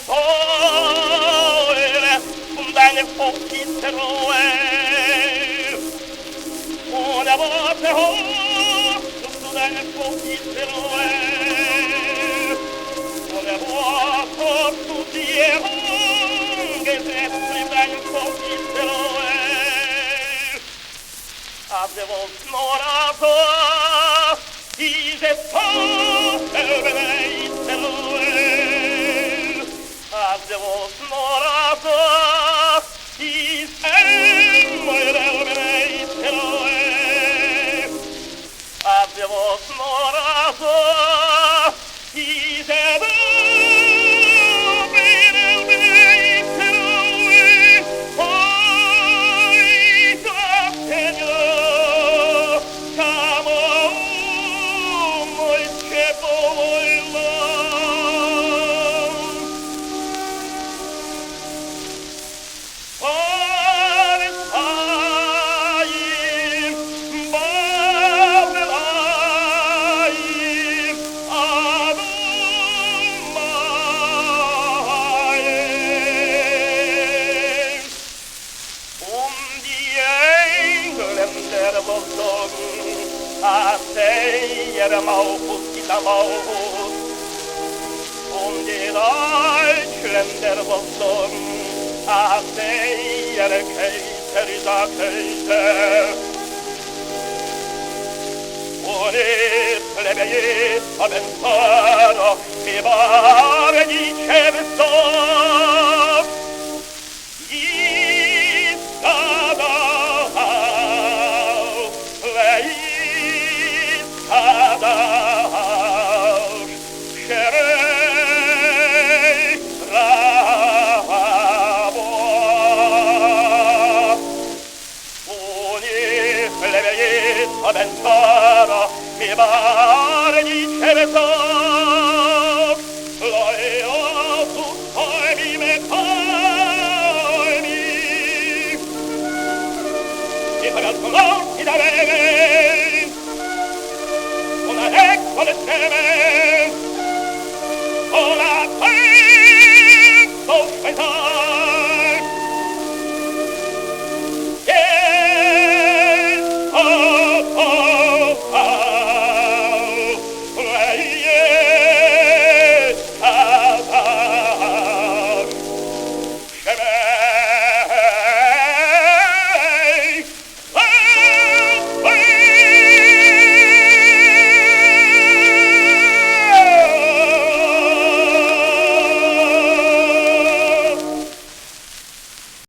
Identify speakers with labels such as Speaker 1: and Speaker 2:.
Speaker 1: tåre som den fokkitråe. Og det var til håp som den fokkitråe. Og det var så stort i hånget som den fokkitråe. At det var snåra så i det över mig tråe. Att det var snåra så i över mig tråe. Att det var snåra så i det över mig tråe. Oj, Señor, come on. Att säger maus illa maus. Om det Deutschländer var att säger kejser da kejser. Och det plebejer av en fara med bara i kävstad. Av en skara med bara i kävstad. Låt oss ta vi med karmi. Det har allt så långt i den vägen. Och när jag var det stämmer. Och när jag så